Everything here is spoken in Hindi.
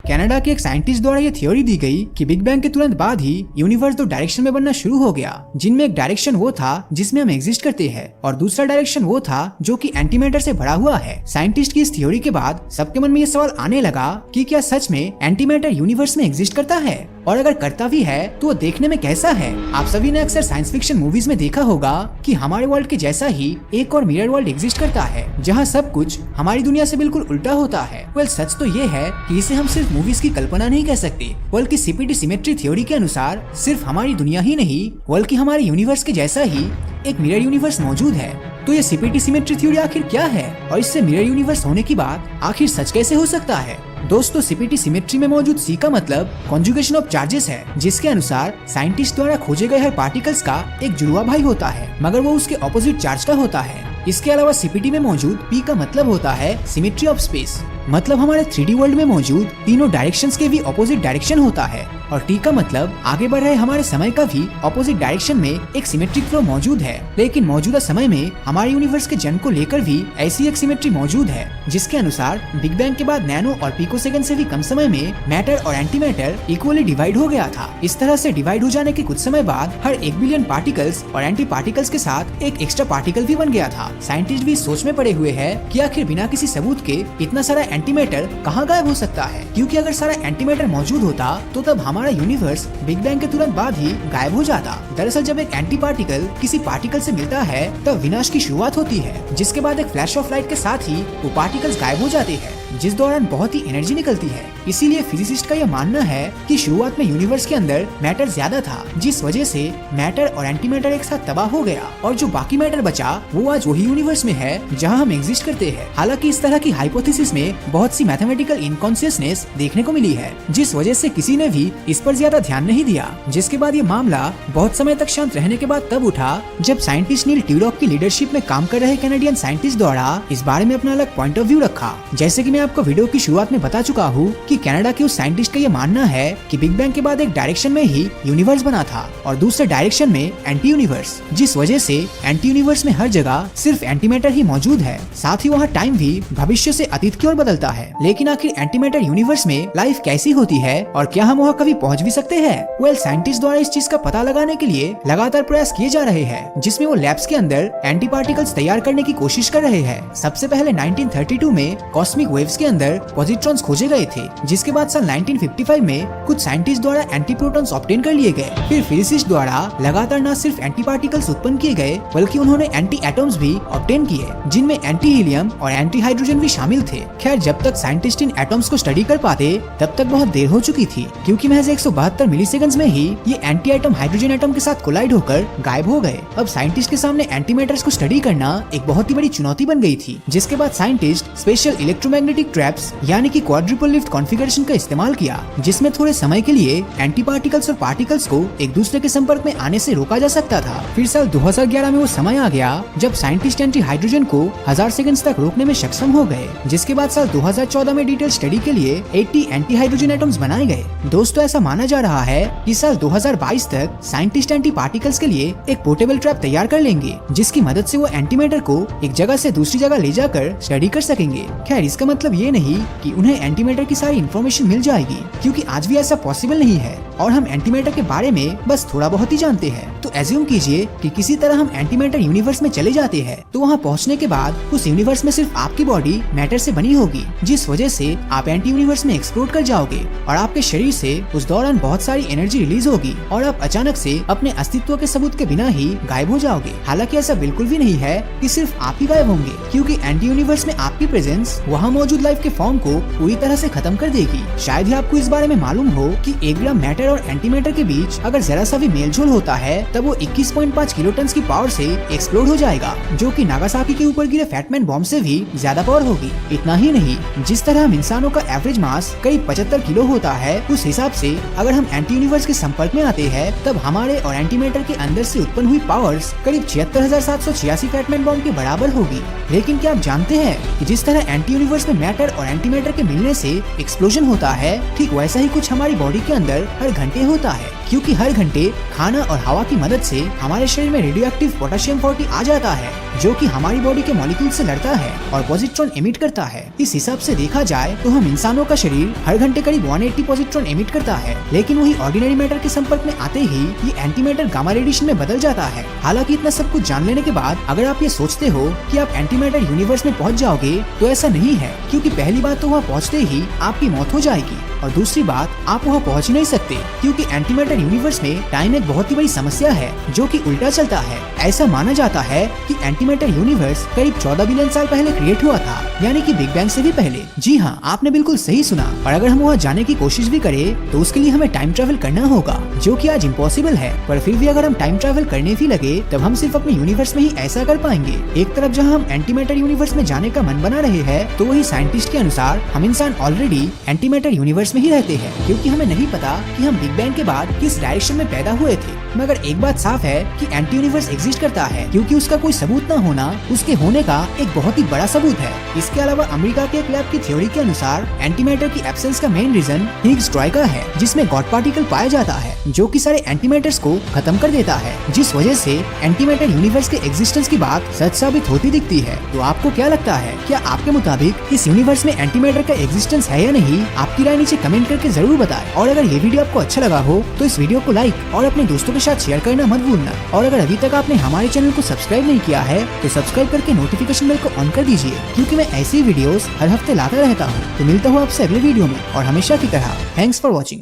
कनाडा के एक साइंटिस्ट द्वारा ये थ्योरी दी गई कि बिग बैंग के तुरंत बाद ही यूनिवर्स दो डायरेक्शन में बनना शुरू हो गया, जिनमें एक डायरेक्शन वो था जिसमें हम एग्जिस्ट करते हैं और दूसरा डायरेक्शन वो था जो कि एंटीमैटर से भरा हुआ है। साइंटिस्ट की इस थ्योरी के बाद सबके मन में ये सवाल आने लगा कि क्या सच में एंटीमैटर यूनिवर्स में एग्जिस्ट करता है, और अगर करता भी है तो वो देखने में कैसा है। आप सभी ने अक्सर साइंस फिक्शन मूवीज में देखा होगा कि हमारे वर्ल्ड के जैसा ही एक और मिरर वर्ल्ड एग्जिस्ट करता है, जहाँ सब कुछ हमारी दुनिया से बिल्कुल उल्टा होता है। वेल, सच तो ये है कि इसे हम सिर्फ मूवीज की कल्पना नहीं कह सकते, बल्कि सीपीटी सिमेट्री थ्योरी के अनुसार सिर्फ हमारी दुनिया ही नहीं बल्कि हमारे यूनिवर्स के जैसा ही एक मिरर यूनिवर्स मौजूद है। तो ये सीपीटी सिमेट्री थ्योरी आखिर क्या है, और इससे मिरर यूनिवर्स होने की बात आखिर सच कैसे हो सकता है। दोस्तों, सीपीटी सिमेट्री में मौजूद सी का मतलब कॉन्जुगेशन ऑफ चार्जेस है, जिसके अनुसार साइंटिस्ट द्वारा खोजे गए हर पार्टिकल्स का एक जुड़वा भाई होता है, मगर वो उसके ऑपोजिट चार्ज का होता है। इसके अलावा सीपीटी में मौजूद पी का मतलब होता है सिमेट्री ऑफ स्पेस, मतलब हमारे 3D वर्ल्ड में मौजूद तीनों डायरेक्शंस के भी ऑपोजिट डायरेक्शन होता है। और टी का मतलब आगे बढ़ रहे हमारे समय का भी ऑपोजिट डायरेक्शन में एक सिमेट्रिक फ्लो मौजूद है। लेकिन मौजूदा समय में हमारे यूनिवर्स के जन्म को लेकर भी ऐसी एक सिमेट्री मौजूद है, जिसके अनुसार बिग बैंग के बाद नैनो और पिकोसेकंड से भी कम समय में मैटर और एंटीमैटर इक्वली डिवाइड हो गया था। इस तरह से डिवाइड हो जाने के कुछ समय बाद हर 1 बिलियन पार्टिकल्स और एंटी पार्टिकल्स के साथ एक एक्स्ट्रा पार्टिकल भी बन गया था। साइंटिस्ट भी सोच में पड़े हुए है कि आखिर बिना किसी सबूत के इतना सारा एंटीमैटर कहाँ गायब हो सकता है, क्योंकि अगर सारा एंटीमैटर मौजूद होता तो तब हमारा यूनिवर्स बिग बैंग के तुरंत बाद ही गायब हो जाता। दरअसल जब एक एंटी पार्टिकल किसी पार्टिकल से मिलता है तब विनाश की शुरुआत होती है, जिसके बाद एक फ्लैश ऑफ लाइट के साथ ही वो पार्टिकल्स गायब हो जाते हैं, जिस दौरान बहुत ही एनर्जी निकलती है। इसीलिए फिजिसिस्ट का यह मानना है कि शुरुआत में यूनिवर्स के अंदर मैटर ज्यादा था, जिस वजह से मैटर और एंटीमैटर एक साथ तबाह हो गया, और जो बाकी मैटर बचा वो आज वही यूनिवर्स में है जहां हम एग्जिस्ट करते हैं। हालांकि इस तरह की हाइपोथेसिस में बहुत सी मैथमेटिकल इनकॉन्शियसनेस देखने को मिली है, जिस वजह से किसी ने भी इस पर ज्यादा ध्यान नहीं दिया। जिसके बाद ये मामला बहुत समय तक शांत रहने के बाद तब उठा जब साइंटिस्ट नील ट्यूडॉक की लीडरशिप में काम कर रहे कैनेडियन साइंटिस्ट द्वारा इस बारे में अपना अलग पॉइंट ऑफ व्यू रखा। जैसे कि मैं आपको वीडियो की शुरुआत में बता चुका हूँ कि कनाडा के उस साइंटिस्ट का ये मानना है कि बिग बैंग के बाद एक डायरेक्शन में ही यूनिवर्स बना था और दूसरे डायरेक्शन में एंटी यूनिवर्स, जिस वजह से एंटी यूनिवर्स में हर जगह सिर्फ एंटीमैटर ही मौजूद है। साथ ही वहाँ टाइम भी भविष्य से अतीत की ओर बदलता है। लेकिन आखिर एंटीमैटर यूनिवर्स में लाइफ कैसी होती है और क्या हम वहाँ कभी पहुँच भी सकते हैं? वेल, साइंटिस्ट द्वारा इस चीज का पता लगाने के लिए लगातार प्रयास किए जा रहे हैं, जिसमें वो लैब्स के अंदर एंटी पार्टिकल्स तैयार करने की कोशिश कर रहे हैं। सबसे पहले 1932 में कॉस्मिक वेव्स के अंदर पॉजिट्रॉन्स खोजे गए थे, जिसके बाद साल 1955 में कुछ साइंटिस्ट द्वारा एंटी प्रोटॉन्स ऑब्टेन कर लिए गए। फिर फिजिसिस्ट द्वारा लगातार न सिर्फ एंटी पार्टिकल्स उत्पन्न किए गए बल्कि उन्होंने एंटी एटम्स भी ऑब्टेन किए, जिनमें एंटी हीलियम और एंटी हाइड्रोजन भी शामिल थे। खैर, जब तक साइंटिस्ट इन एटम्स को स्टडी कर पाते तब तक बहुत देर हो चुकी थी, क्योंकि महज 172 मिलीसेकंड्स में ही ये एंटी एटम हाइड्रोजन एटम के साथ कोलाइड होकर गायब हो गए। अब साइंटिस्ट के सामने एंटीमैटर्स को स्टडी करना एक बहुत ही बड़ी चुनौती बन गई थी, जिसके बाद साइंटिस्ट स्पेशल इलेक्ट्रोमैग्नेटिक ट्रैप्स यानी कि क्वाड्रुपल लिफ्ट कॉन्फ़िगरेशन का इस्तेमाल किया, जिसमें थोड़े समय के लिए एंटी पार्टिकल्स और पार्टिकल्स को एक दूसरे के संपर्क में आने से रोका जा सकता था। फिर साल 2011 में वो समय आ गया जब साइंटिस्ट एंटी हाइड्रोजन को 1000 सेकंड्स तक रोकने में सक्षम हो गए, जिसके बाद साल 2014 में डिटेल स्टडी के लिए 80 एंटी हाइड्रोजन एटम्स बनाए गए। दोस्तों, ऐसा माना जा रहा है कि साल 2022 तक साइंटिस्ट एंटी पार्टिकल्स के लिए एक पोर्टेबल ट्रैप तैयार कर लेंगे, जिसकी मदद से वो एंटीमैटर को एक जगह से दूसरी जगह ले जाकर स्टडी कर सकेंगे। खैर, इसका मतलब ये नहीं कि उन्हें एंटीमैटर की सारी इन्फॉर्मेशन मिल जाएगी, क्योंकि आज भी ऐसा पॉसिबल नहीं है और हम एंटीमैटर के बारे में बस थोड़ा बहुत ही जानते हैं। तो एज्यूम कीजिए कि किसी तरह हम एंटीमैटर यूनिवर्स में चले जाते हैं, तो वहाँ पहुँचने के बाद उस यूनिवर्स में सिर्फ आपकी बॉडी मैटर से बनी होगी, जिस वजह से आप एंटी यूनिवर्स में एक्सप्लोर कर जाओगे और आपके शरीर से उस दौरान बहुत सारी एनर्जी रिलीज होगी और आप अचानक से अपने अस्तित्व के सबूत के बिना ही गायब हो जाओगे। हालांकि ऐसा बिल्कुल भी नहीं है कि सिर्फ आप ही गायब होंगे, क्योंकि एंटी यूनिवर्स में आपकी प्रेजेंस वहाँ मौजूद लाइफ के फॉर्म को पूरी तरह से खत्म कर देगी। शायद ही आपको इस बारे में मालूम हो कि 1 ग्राम मैटर और एंटीमैटर के बीच अगर जरा सा भी मेलजोल होता है तब वो 21.5 किलोटन की पावर से एक्सप्लोड हो जाएगा, जो कि नागासाकी के ऊपर गिरे फैटमैन बॉम्ब से भी ज्यादा पावर होगी। इतना ही नहीं, जिस तरह हम इंसानों का एवरेज मास करीब 75 किलो होता है, उस हिसाब से अगर हम एंटी यूनिवर्स के संपर्क में आते हैं तब हमारे और एंटीमैटर के अंदर से उत्पन्न हुई पावर्स करीब 76,786 फैटमैन बॉम्ब के बराबर होगी। लेकिन क्या आप जानते हैं कि जिस तरह एंटी यूनिवर्स में मैटर और एंटीमैटर के मिलने से एक्सप्लोजन होता है, ठीक वैसा ही कुछ हमारी बॉडी के अंदर हर घंटे होता है। क्योंकि हर घंटे खाना और हवा की मदद से हमारे शरीर में रेडियो एक्टिव पोटेशियम 40 आ जाता है, जो कि हमारी बॉडी के मॉलिक्यूल से लड़ता है और पॉजिट्रॉन एमिट करता है। इस हिसाब से देखा जाए तो हम इंसानों का शरीर हर घंटे करीब 180 पॉजिट्रॉन एमिट करता है, लेकिन वही ऑर्डिनरी मैटर के संपर्क में आते ही ये एंटी मैटर गामा रेडिएशन में बदल जाता है। हालांकि इतना सब कुछ जान लेने के बाद अगर आप ये सोचते हो कि आप एंटी मैटर यूनिवर्स में पहुंच जाओगे तो ऐसा नहीं है, क्योंकि पहली बात तो वहाँ पहुँचते ही आपकी मौत हो जाएगी और दूसरी बात आप वहाँ पहुँच ही नहीं सकते, क्योंकि एंटी मैटर यूनिवर्स में टाइम एक बहुत ही बड़ी समस्या है जो कि उल्टा चलता है। ऐसा माना जाता है कि एंटी मैटर यूनिवर्स करीब 14 बिलियन साल पहले क्रिएट हुआ था, यानी कि बिग बैंग से भी पहले। जी हाँ, आपने बिल्कुल सही सुना। और अगर हम वहाँ जाने की कोशिश भी करें तो उसके लिए हमें टाइम ट्रैवल करना होगा, जो कि आज इम्पॉसिबल है। पर फिर भी अगर हम टाइम ट्रैवल करने भी लगे तब हम सिर्फ अपने यूनिवर्स में ही ऐसा कर पाएंगे। एक तरफ जहाँ हम एंटी मैटर यूनिवर्स में जाने का मन बना रहे हैं, तो वही साइंटिस्ट के अनुसार हम इंसान ऑलरेडी एंटी मैटर यूनिवर्स में ही रहते हैं, क्योंकि हमें नहीं पता कि हम बिग बैंग के बाद किस डायरेक्शन में पैदा हुए थे। मगर एक बात साफ है कि एंटी यूनिवर्स एग्जिस्ट करता है, क्योंकि उसका कोई सबूत न होना उसके होने का एक बहुत ही बड़ा सबूत है। इसके अलावा अमेरिका के एक लैब की थ्योरी के अनुसार एंटी मैटर की एब्सेंस का मेन रीजन हिग्स ट्रॉयका है, जिसमें गॉड पार्टिकल पाया जाता है, जो कि सारे एंटी मैटर्स को खत्म कर देता है, जिस वजह से एंटी मैटर यूनिवर्स के एग्जिस्टेंस की बात सच साबित होती दिखती है। तो आपको क्या लगता है, क्या आपके मुताबिक इस यूनिवर्स में एंटी मैटर का एग्जिस्टेंस है या नहीं? आपकी राय नीचे कमेंट करके जरूर बताएं। और अगर ये वीडियो आपको अच्छा लगा हो तो इस वीडियो को लाइक और अपने दोस्तों के साथ शेयर करना मत भूलना। और अगर अभी तक आपने हमारे चैनल को सब्सक्राइब नहीं किया है तो सब्सक्राइब करके नोटिफिकेशन बेल को ऑन कर दीजिए, क्योंकि मैं ऐसी वीडियोस हर हफ्ते लाता रहता हूँ। तो मिलता हूँ आपसे अगले वीडियो में, और हमेशा की तरह थैंक्स फॉर वॉचिंग।